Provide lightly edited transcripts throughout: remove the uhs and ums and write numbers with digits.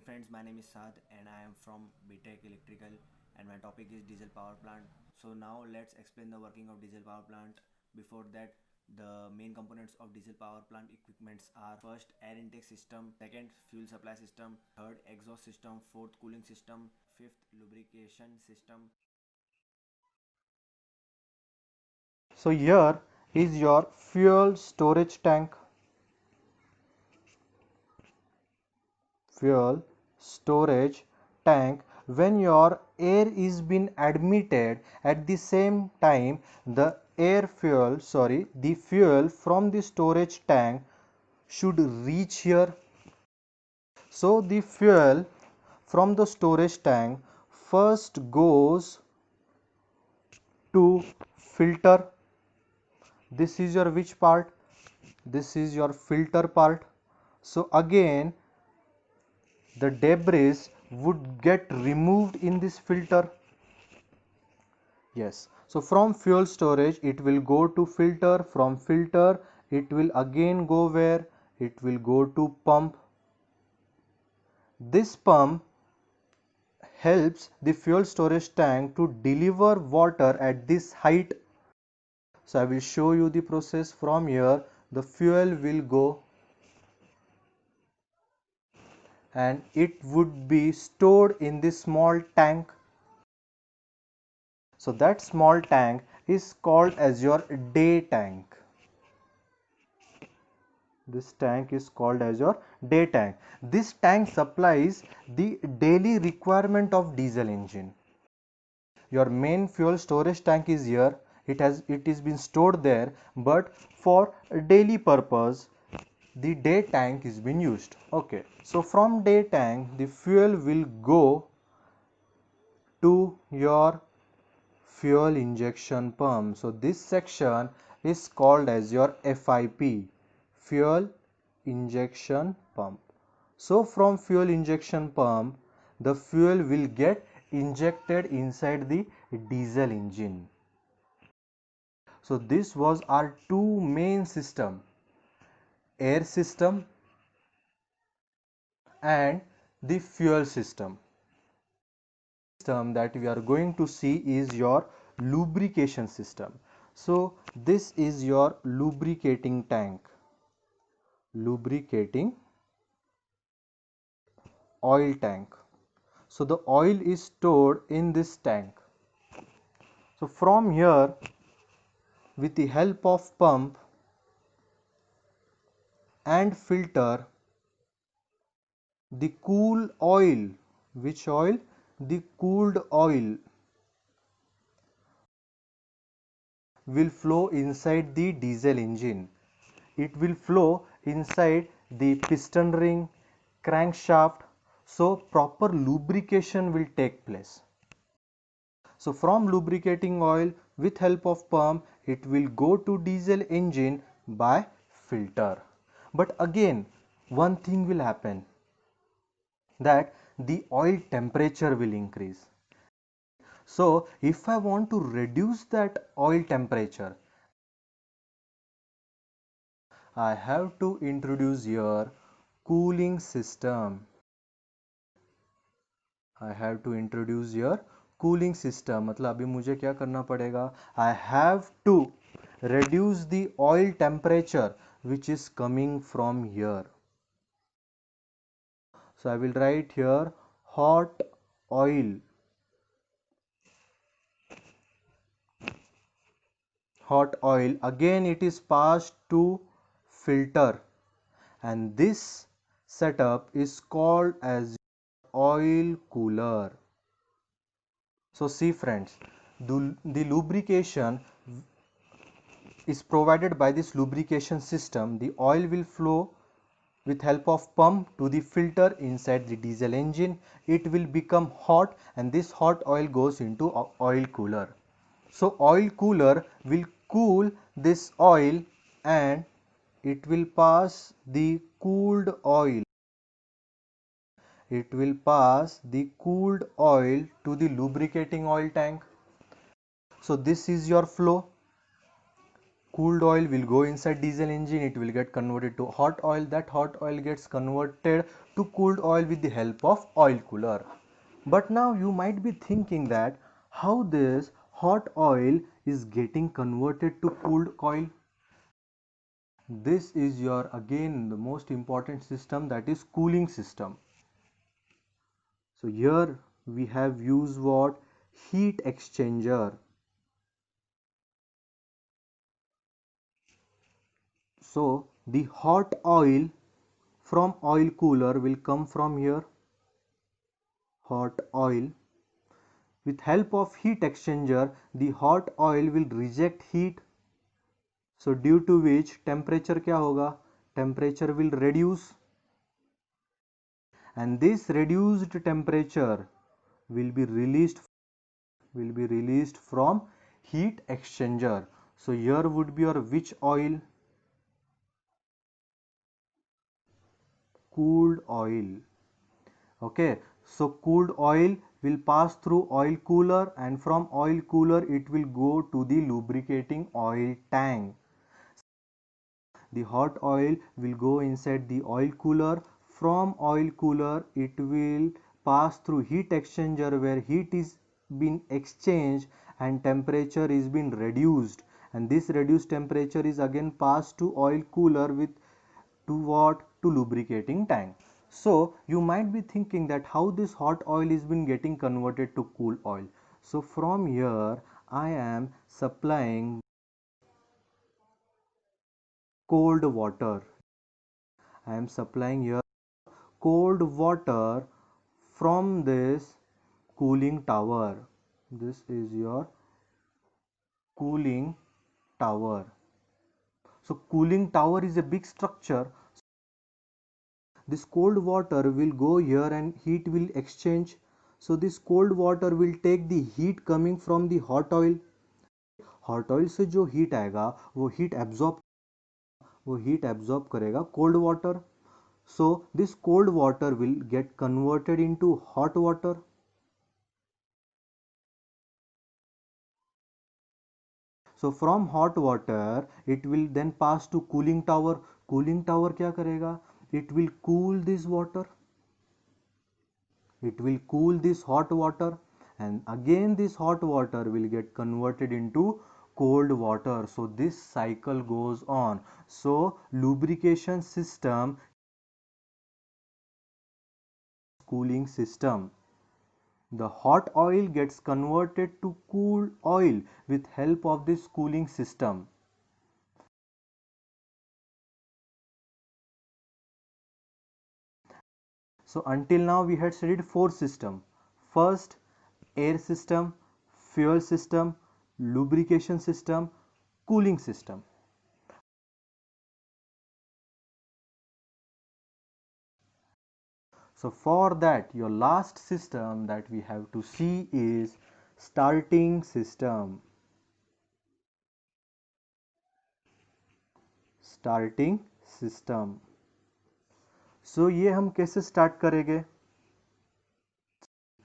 friends, my name is Saad and I am from BTech Electrical and my topic is diesel power plant. So now let's explain the working of diesel power plant. Before that, the main components of diesel power plant equipments are: first, air intake system; second, fuel supply system; third, exhaust system; fourth, cooling system; fifth, lubrication system. So here is your fuel storage tank. Fuel storage tank. When your air is been admitted, at the same time the fuel from the storage tank should reach here. So the fuel from the storage tank first goes to filter. This is your which part? This is your filter part. So again the debris would get removed in this filter. Yes, so from fuel storage it will go to filter. From filter it will again go where? It will go to pump. This pump helps the fuel storage tank to deliver water at this height. So I will show you the process. From here the fuel will go and it would be stored in this small tank. So that small tank is called as your day tank. This tank is called as your day tank. This tank supplies the daily requirement of diesel engine. Your main fuel storage tank is here. It is been stored there, but for daily purpose the day tank is being used. Okay, so from day tank the fuel will go to your fuel injection pump. So this section is called as your FIP, fuel injection pump. So from fuel injection pump the fuel will get injected inside the diesel engine. So this was our two main system, air system and the fuel system. System that we are going to see is your lubrication system. So this is your lubricating tank, lubricating oil tank. So the oil is stored in this tank. So from here with the help of pump and filter the cool oil, which oil? The cooled oil will flow inside the diesel engine. It will flow inside the piston ring, crankshaft, so proper lubrication will take place. So from lubricating oil with help of pump it will go to diesel engine by filter. But again one thing will happen, that the oil temperature will increase. So if I want to reduce that oil temperature, I have to introduce here cooling system. I have to introduce here cooling system. मतलब अभी मुझे क्या करना पड़ेगा? I have to reduce the oil temperature which is coming from here. So I will write here hot oil. Hot oil, again it is passed to filter, and this setup is called as oil cooler. So see friends, the lubrication is provided by this lubrication system. The oil will flow with help of pump to the filter inside the diesel engine. It will become hot and this hot oil goes into oil cooler. So oil cooler will cool this oil and it will pass the cooled oil. It will pass the cooled oil to the lubricating oil tank. So this is your flow. cooled oil will go inside diesel engine, it will get converted to hot oil. That hot oil gets converted to cooled oil with the help of oil cooler. But now you might be thinking that how this hot oil is getting converted to cooled oil. This is your again the most important system, that is cooling system. So here we have used what? Heat exchanger. So the hot oil from oil cooler will come from here, hot oil. With help of heat exchanger, the hot oil will reject heat. So due to which temperature क्या होगा? Temperature will reduce, and this reduced temperature will be released from heat exchanger. So here would be your which oil? Cooled oil. Okay, so cooled oil will pass through oil cooler, and from oil cooler it will go to the lubricating oil tank. The hot oil will go inside the oil cooler. From oil cooler it will pass through heat exchanger, where heat is been exchanged and temperature is been reduced, and this reduced temperature is again passed to oil cooler with to what? To lubricating tank. So you might be thinking that how this hot oil is been getting converted to cool oil. So from here I am supplying cold water. I am supplying here cold water from this cooling tower. This is your cooling tower. So cooling tower is a big structure. This cold water will go here and heat will exchange. So this cold water will take the heat coming from the hot oil. Hot oil से जो heat आएगा वो heat absorb करेगा cold water. So this cold water will get converted into hot water. So from hot water it will then pass to cooling tower. Cooling tower क्या करेगा? It will cool this water. It will cool this hot water, and again this hot water will get converted into cold water. So this cycle goes on. So lubrication system, cooling system. The hot oil gets converted to cool oil with help of this cooling system. So until now we had studied four systems. First, air system, fuel system, lubrication system, cooling system. So for that, your last system that we have to see is starting system. Starting system. So ये हम कैसे start करेंगे?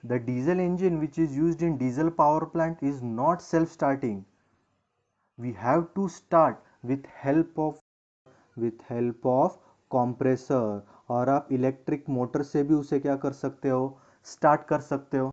The diesel engine which is used in diesel power plant is not self-starting. We have to start with help of compressor, और आप electric motor से भी उसे क्या कर सकते हो? स्टार्ट कर सकते हो.